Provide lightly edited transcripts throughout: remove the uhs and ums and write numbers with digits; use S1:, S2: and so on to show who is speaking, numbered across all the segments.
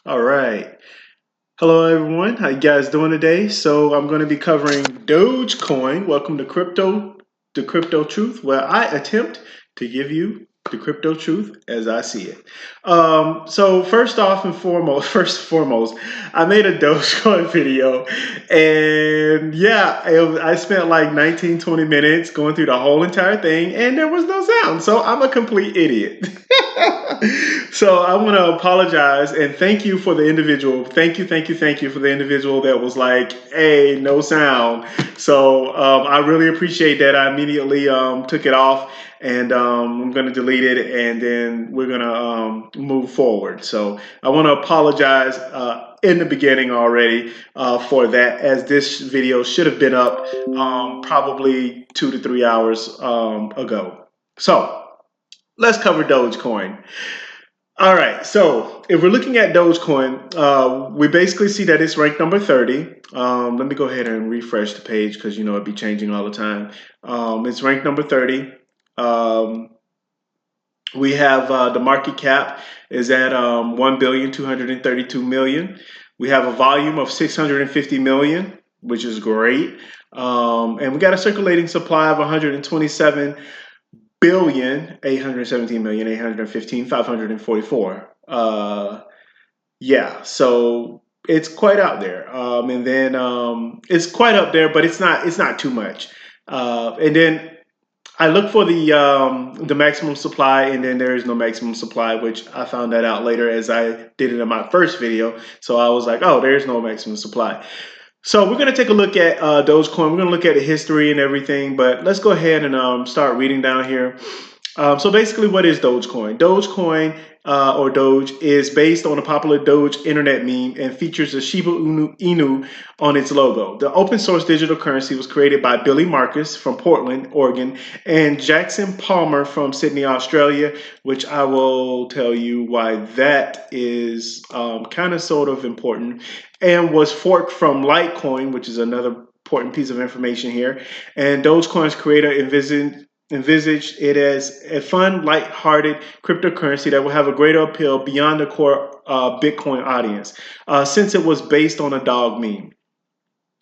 S1: All right. Hello, everyone. How you guys doing today? So I'm going to be covering Dogecoin. Welcome to the Crypto Truth, where I attempt to give you the crypto truth as I see it. So first and foremost, I made a Dogecoin video, and yeah, I spent like 19, 20 minutes going through the whole entire thing, and there was no sound. So I'm a complete idiot. So I want to apologize and thank you for the individual. Thank you for the individual that was like, "Hey, no sound." So I really appreciate that. I immediately took it off, and I'm going to delete it, and then we're going to move forward. So I want to apologize in the beginning already for that, as this video should have been up probably 2 to 3 hours ago. So let's cover Dogecoin. All right, so if we're looking at Dogecoin, we basically see that it's ranked number 30. Let me go ahead and refresh the page because it'd be changing all the time. It's ranked number 30. Um, we have the market cap is at 1,232,000,000. We have a volume of 650 million, which is great. And we got a circulating supply of 127,817,815,544. Yeah, so it's quite out there. And then it's quite up there, but it's not too much. And then I look for the maximum supply, and then there is no maximum supply, which I found that out later as I did it in my first video. So I was like, oh, there's no maximum supply. So we're going to take a look at Dogecoin. We're going to look at the history and everything, but let's go ahead and start reading down here. So basically, what is Dogecoin? Dogecoin or Doge is based on a popular Doge internet meme and features a Shiba Inu on its logo. The open source digital currency was created by Billy Marcus from Portland, Oregon, and Jackson Palmer from Sydney, Australia, which I will tell you why that is kind of sort of important, and was forked from Litecoin, which is another important piece of information here. And Dogecoin's creator envisaged it as a fun, light-hearted cryptocurrency that will have a greater appeal beyond the core Bitcoin audience, since it was based on a dog meme.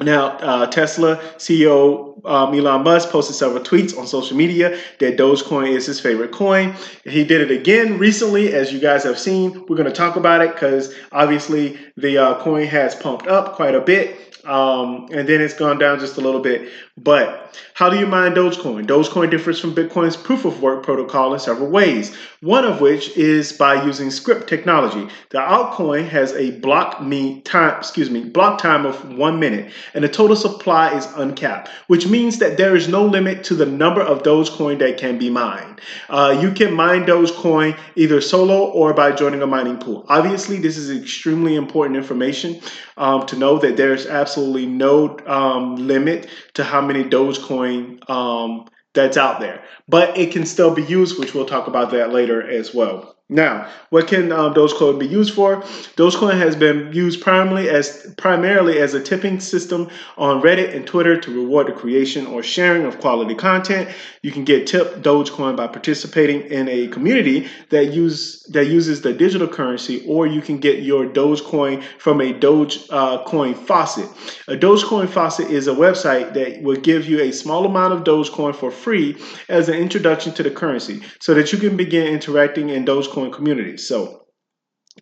S1: Now, Tesla CEO Elon Musk posted several tweets on social media that Dogecoin is his favorite coin. He did it again recently, as you guys have seen. We're going to talk about it because obviously the coin has pumped up quite a bit. And then it's gone down just a little bit. But how do you mine Dogecoin? Dogecoin differs from Bitcoin's proof of work protocol in several ways, one of which is by using script technology. The altcoin has a block time of 1 minute, and the total supply is uncapped, which means that there is no limit to the number of Dogecoin that can be mined. You can mine Dogecoin either solo or by joining a mining pool. Obviously, this is extremely important information to know that there's absolutely no limit to how many Dogecoin that's out there, but it can still be used, which we'll talk about that later as well. Now, what can Dogecoin be used for? Dogecoin has been used primarily as a tipping system on Reddit and Twitter to reward the creation or sharing of quality content. You can get tipped Dogecoin by participating in a community that uses the digital currency, or you can get your Dogecoin from a Dogecoin faucet. A Dogecoin faucet is a website that will give you a small amount of Dogecoin for free as an introduction to the currency, so that you can begin interacting in Dogecoin communities. So,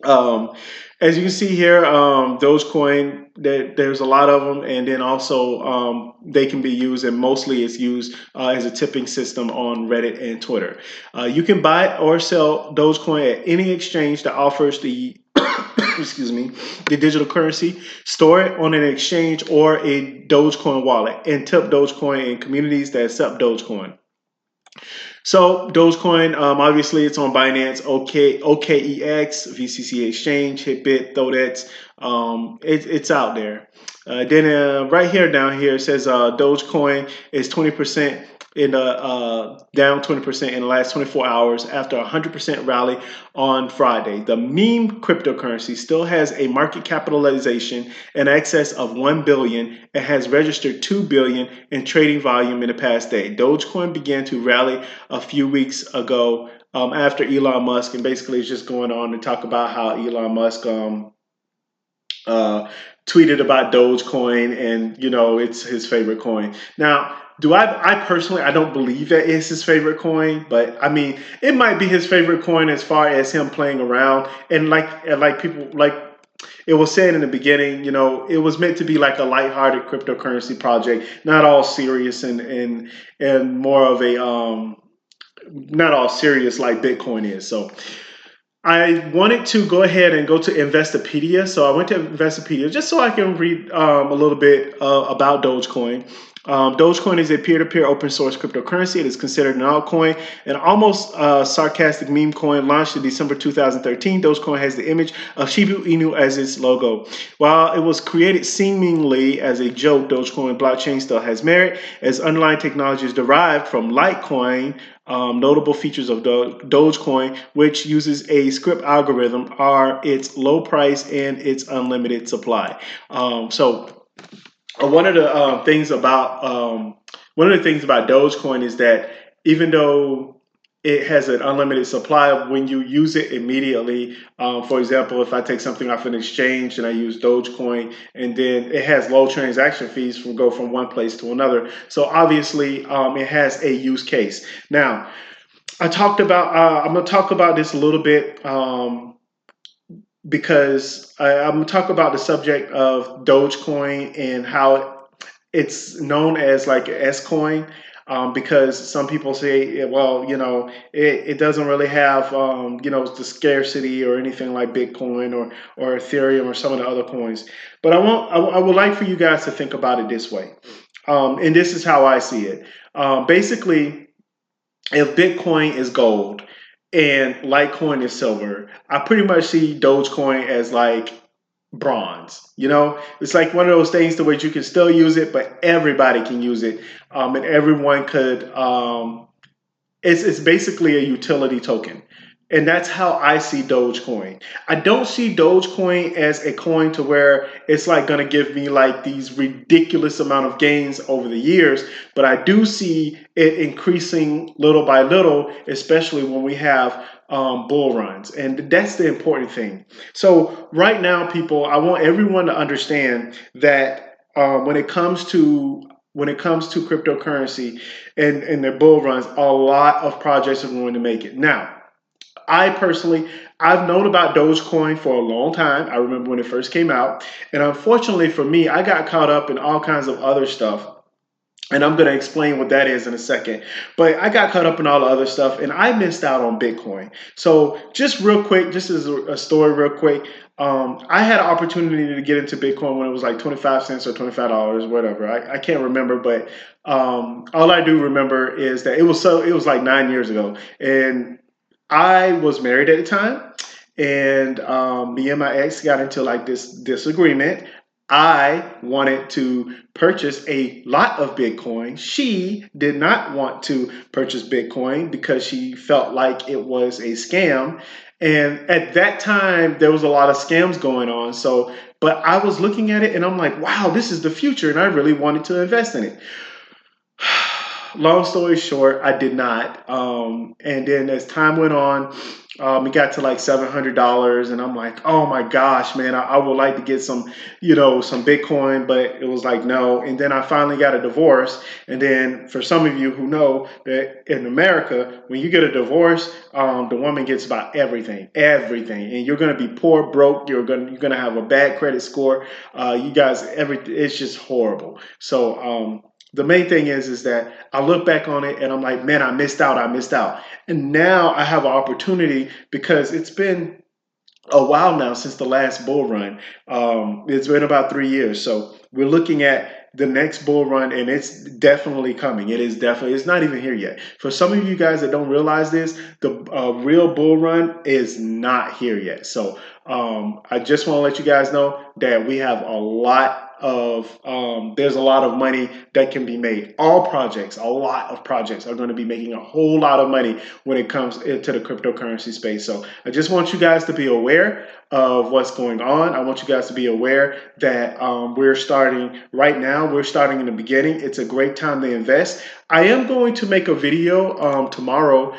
S1: as you can see here, Dogecoin, there's a lot of them, and then also they can be used, and mostly it's used as a tipping system on Reddit and Twitter. You can buy or sell Dogecoin at any exchange that offers the the digital currency, store it on an exchange or a Dogecoin wallet, and tip Dogecoin in communities that accept Dogecoin. So Dogecoin, obviously, it's on Binance, OKEX, VCC Exchange, Hitbit, Thodex. It's out there. Then right here, down here, it says Dogecoin is 20% in the down 20% in the last 24 hours after a 100% rally on Friday. The meme cryptocurrency still has a market capitalization in excess of 1 billion and has registered 2 billion in trading volume in the past day. Dogecoin began to rally a few weeks ago after Elon Musk, and basically it's just going on to talk about how Elon Musk uh, tweeted about Dogecoin, and it's his favorite coin. Now, do I personally, I don't believe that it's his favorite coin, but I mean, it might be his favorite coin as far as him playing around, and like people like it was said in the beginning, it was meant to be like a lighthearted cryptocurrency project, not all serious and more of a not all serious like Bitcoin is. So I wanted to go ahead and go to Investopedia. So I went to Investopedia just so I can read a little bit about Dogecoin. Dogecoin is a peer-to-peer open source cryptocurrency. It is considered an altcoin, an almost sarcastic meme coin launched in December 2013. Dogecoin has the image of Shiba Inu as its logo. While it was created seemingly as a joke, Dogecoin blockchain still has merit, as underlying technology is derived from Litecoin. Notable features of Dogecoin, which uses a script algorithm, are its low price and its unlimited supply. So one of the things about Dogecoin is that even though it has an unlimited supply, when you use it immediately, for example, if I take something off an exchange and I use Dogecoin, and then it has low transaction fees from one place to another. So obviously, it has a use case. Now, I'm going to talk about this a little bit because I'm going to talk about the subject of Dogecoin and how it's known as like an S coin. Because some people say, well, it doesn't really have, the scarcity or anything like Bitcoin or Ethereum or some of the other coins. But I would like for you guys to think about it this way. And this is how I see it. Basically, if Bitcoin is gold and Litecoin is silver, I pretty much see Dogecoin as like bronze. It's like one of those things to where you can still use it, but everybody can use it, and everyone could. It's basically a utility token. And that's how I see Dogecoin. I don't see Dogecoin as a coin to where it's like going to give me like these ridiculous amount of gains over the years, but I do see it increasing little by little, especially when we have bull runs. And that's the important thing. So right now, people, I want everyone to understand that when it comes to cryptocurrency and their bull runs, a lot of projects are going to make it. Now, I personally, I've known about Dogecoin for a long time. I remember when it first came out. And unfortunately for me, I got caught up in all kinds of other stuff. And I'm going to explain what that is in a second. But I got caught up in all the other stuff and I missed out on Bitcoin. So just real quick, just as a story real quick, I had an opportunity to get into Bitcoin when it was like 25 cents or $25, whatever. I can't remember, but all I do remember is that it was like 9 years ago. And I was married at the time, and me and my ex got into like this disagreement. I wanted to purchase a lot of Bitcoin. She did not want to purchase Bitcoin because she felt like it was a scam. And at that time, there was a lot of scams going on. So, but I was looking at it and I'm like, wow, this is the future. And I really wanted to invest in it. Long story short, I did not. And then as time went on, it got to like $700, and I'm like, oh my gosh, man, I would like to get some Bitcoin, but it was like no. And then I finally got a divorce. And then for some of you who know that in America, when you get a divorce, the woman gets about everything, and you're gonna be poor, broke. You're gonna have a bad credit score. You guys, it's just horrible. So. The main thing is that I look back on it and I'm like, man, I missed out. And now I have an opportunity because it's been a while now since the last bull run. It's been about 3 years. So we're looking at the next bull run and it's definitely coming. It's not even here yet. For some of you guys that don't realize this, the real bull run is not here yet. So I just want to let you guys know that we have there's a lot of money that can be made. A lot of projects are going to be making a whole lot of money when it comes into the cryptocurrency space. So I just want you guys to be aware of what's going on. I want you guys to be aware that we're starting right now. We're starting in the beginning. It's a great time to invest. I am going to make a video tomorrow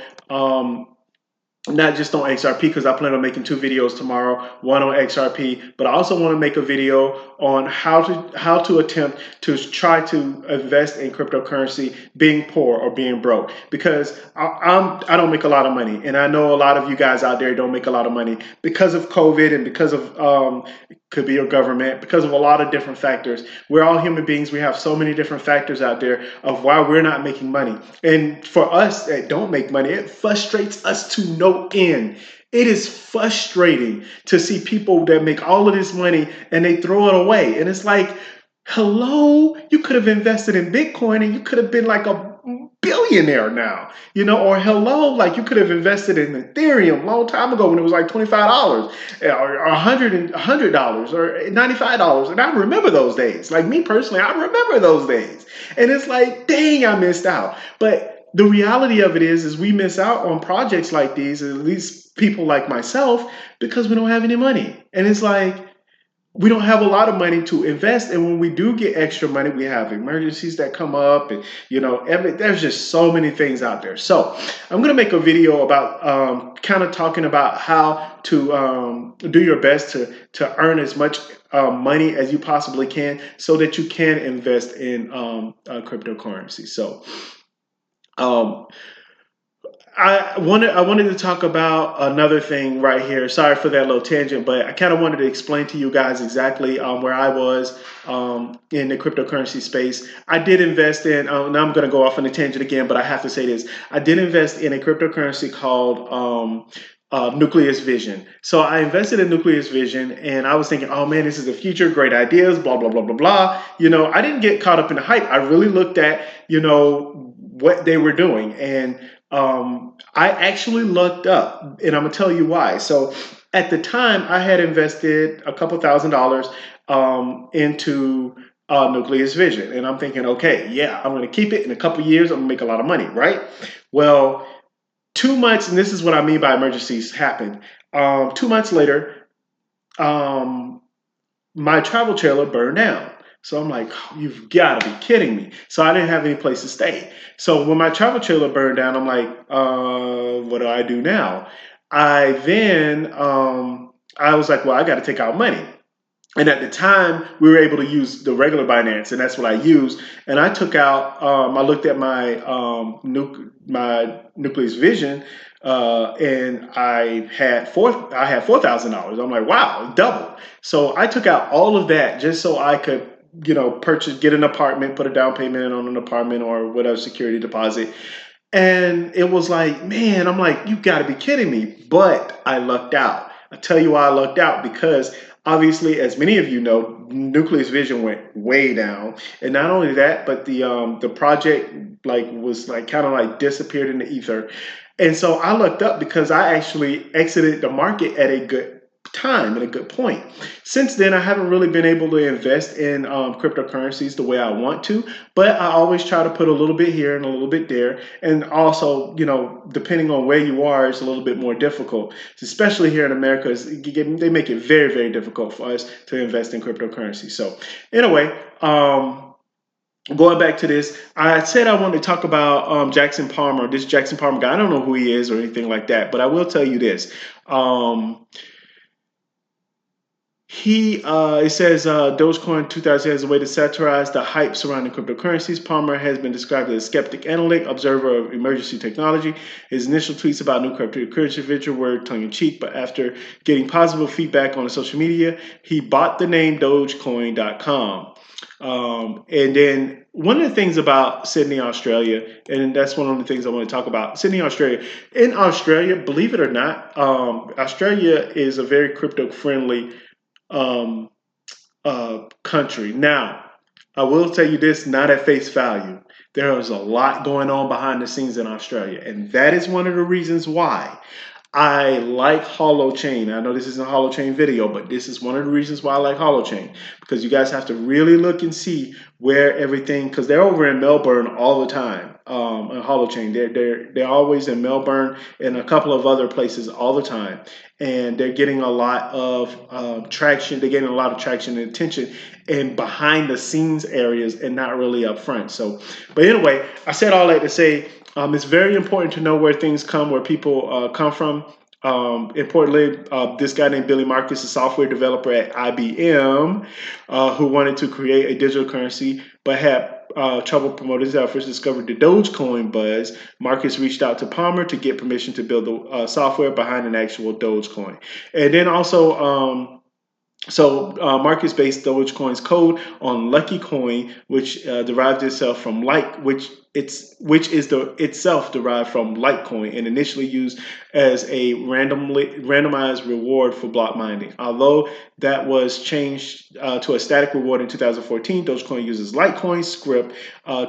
S1: not just on XRP, because I plan on making two videos tomorrow, one on XRP, but I also want to make a video on how to attempt to try to invest in cryptocurrency being poor or being broke, because I don't make a lot of money, and I know a lot of you guys out there don't make a lot of money because of COVID and because of could be your government, because of a lot of different factors. We're all human beings. We have so many different factors out there of why we're not making money. And for us that don't make money, it frustrates us to no end. It is frustrating to see people that make all of this money and they throw it away. And it's like, hello, you could have invested in Bitcoin and you could have been like a billionaire now, or hello, like you could have invested in Ethereum a long time ago when it was like $25 or $100 or $95. And I remember those days. Like me personally, I remember those days. And it's like, dang, I missed out. But the reality of it is we miss out on projects like these, at least people like myself, because we don't have any money. And it's like, we don't have a lot of money to invest, and when we do get extra money, we have emergencies that come up, and there's just so many things out there. So I'm going to make a video about kind of talking about how to do your best to earn as much money as you possibly can, so that you can invest in cryptocurrency. So I wanted to talk about another thing right here. Sorry for that little tangent, but I kind of wanted to explain to you guys exactly where I was in the cryptocurrency space. I did invest in, now I'm going to go off on a tangent again, but I have to say this. I did invest in a cryptocurrency called Nucleus Vision. So I invested in Nucleus Vision, and I was thinking, oh man, this is the future, great ideas, blah, blah, blah, blah, blah. I didn't get caught up in the hype. I really looked at, what they were doing. And I actually looked up, and I'm gonna tell you why. So at the time, I had invested a couple $1,000s into Nucleus Vision, and I'm thinking, okay, yeah, I'm gonna keep it. In a couple years, I'm gonna make a lot of money, right? Well, 2 months, and this is what I mean by emergencies happened. 2 months later, my travel trailer burned down. So I'm like, oh, you've got to be kidding me. So I didn't have any place to stay. So when my travel trailer burned down, I'm like, what do I do now? I was like, well, I got to take out money. And at the time, we were able to use the regular Binance, and that's what I used. And I took out, I looked at my Nucleus Vision, and I had $4,000. I'm like, wow, double. So I took out all of that just so I could, get an apartment, put a down payment on an apartment or whatever security deposit. And it was like, man, I'm like, you got to be kidding me. But I lucked out. I tell you why I lucked out, because obviously, as many of you know, Nucleus Vision went way down, and not only that, but the project was kind of disappeared in the ether. And so I looked up because I actually exited the market at a good time and a good point. Since then, I haven't really been able to invest in cryptocurrencies the way I want to, but I always try to put a little bit here and a little bit there. And also, depending on where you are, it's a little bit more difficult, especially here in America. They make it very, very difficult for us to invest in cryptocurrency. So anyway, going back to this, I said I wanted to talk about Jackson Palmer, this Jackson Palmer guy. I don't know who he is or anything like that, but I will tell you this. It says Dogecoin 2000 has a way to satirize the hype surrounding cryptocurrencies. Palmer has been described as a skeptic analytic, observer of emergency technology. His initial tweets about new cryptocurrency venture were tongue-in-cheek, but after getting positive feedback on social media, he bought the name Dogecoin.com. And then one of the things about Sydney, Australia, and that's one of the things I want to talk about, Sydney, Australia. In Australia, believe it or not, Australia is a very crypto-friendly country. Now, I will tell you this, not at face value. There is a lot going on behind the scenes in Australia, and that is one of the reasons why I like Holochain. I know this isn't a Holochain video, but this is one of the reasons why I like Holochain, because you guys have to really look and see where everything, because they're over in Melbourne all the time. On Holochain, they're always in Melbourne and a couple of other places all the time, and they're getting a lot of traction. They're getting a lot of traction and attention in behind the scenes areas and not really up front. So, but anyway, I said all that to say, It's very important to know where things where people come from. Importantly, this guy named Billy Marcus, a software developer at IBM, who wanted to create a digital currency but had trouble promoting his efforts, discovered the Dogecoin buzz. Marcus reached out to Palmer to get permission to build the software behind an actual Dogecoin. And then also, Marcus based Dogecoin's code on Lucky Coin, which derived itself from which is the itself derived from Litecoin and initially used as a randomized reward for block mining. Although that was changed to a static reward in 2014, Dogecoin uses Litecoin script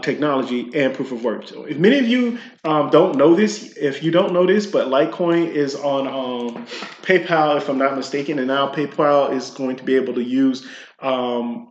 S1: technology and proof of work. So if many of you don't know this, if you don't know this, but Litecoin is on PayPal, if I'm not mistaken, and now PayPal is going to be able to use PayPoint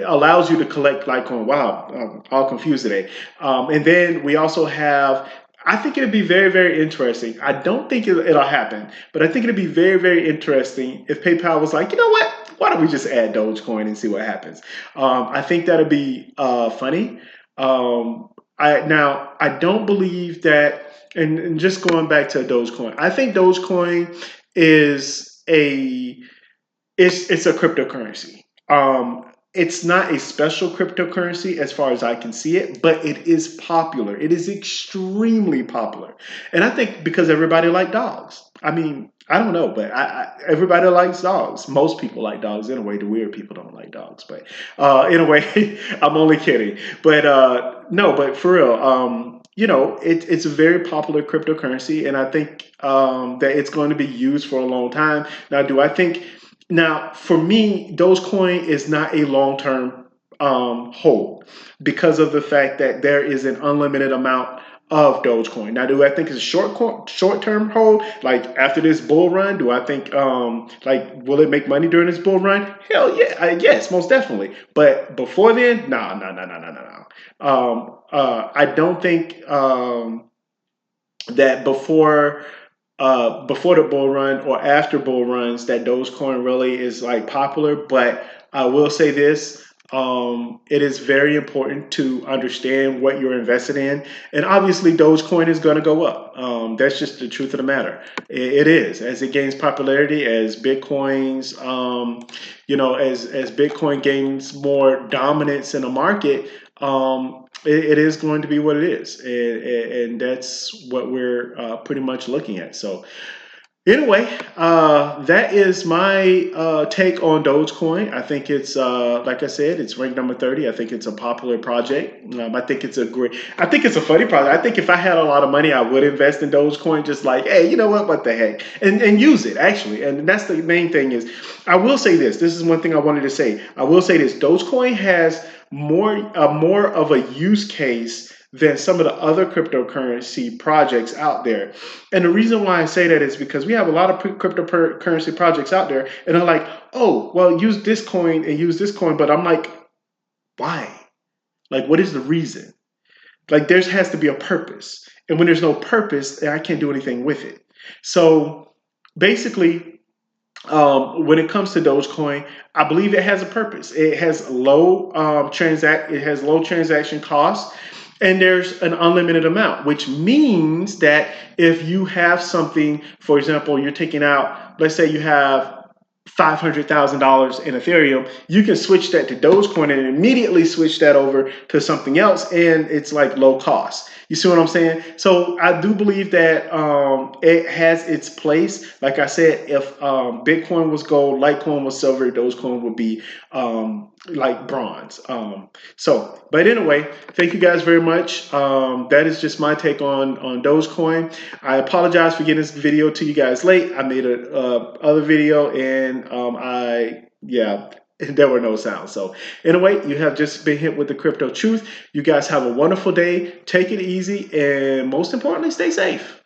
S1: allows you to collect Litecoin. Wow, I'm all confused today. And then we also have. I think it'd be very, very interesting. I don't think it'll happen, but I think it'd be very, very interesting if PayPal was like, you know what? Why don't we just add Dogecoin and see what happens? I think that'd be funny. I don't believe that. And just going back to Dogecoin, I think Dogecoin is it's a cryptocurrency. It's not a special cryptocurrency as far as I can see it, but it is popular. It is extremely popular, and I think because everybody like dogs. I mean, I don't know, but everybody likes dogs. Most people like dogs in a way. The weird people don't like dogs, but in a way, I'm only kidding. But no, but for real, it's a very popular cryptocurrency, and I think that it's going to be used for a long time. Now, do I think? Now, for me, Dogecoin is not a long term hold because of the fact that there is an unlimited amount of Dogecoin. Now, do I think it's a short term hold? Like after this bull run, do I think will it make money during this bull run? Hell yeah, yes, most definitely. But before then, no, no, no, no, no, no, no. I don't think that before the bull run or after bull runs that Dogecoin really is like popular. But I will say this. It is very important to understand what you're invested in. And obviously Dogecoin is going to go up. That's just the truth of the matter. It is. As it gains popularity, as Bitcoin's, as Bitcoin gains more dominance in the market, it is going to be what it is, and that's what we're pretty much looking at. So, anyway, that is my take on Dogecoin. I think it's like I said, it's ranked number 30. I think it's a popular project. I think it's a funny project. I think if I had a lot of money, I would invest in Dogecoin. Just like, hey, you know what the heck, and use it actually. And that's the main thing is. I will say this. This is one thing I wanted to say. I will say this. Dogecoin has more of a use case than some of the other cryptocurrency projects out there. And the reason why I say that is because we have a lot of cryptocurrency projects out there, and they're like, oh, well, use this coin and use this coin. But I'm like, why? Like, what is the reason? Like, there has to be a purpose. And when there's no purpose, I can't do anything with it. So basically, when it comes to Dogecoin, I believe it has a purpose. It has it has low transaction costs, and there's an unlimited amount, which means that if you have something, for example, you're taking out, let's say you have $500,000 in Ethereum, you can switch that to Dogecoin and immediately switch that over to something else, and it's like low cost. You see what I'm saying? So I do believe that it has its place. Like I said, if Bitcoin was gold, Litecoin was silver, Dogecoin would be like bronze. But anyway, thank you guys very much. That is just my take on Dogecoin. I apologize for getting this video to you guys late. I made a other video and there were no sounds. So anyway, you have just been hit with the crypto truth. You guys have a wonderful day. Take it easy, and most importantly, stay safe.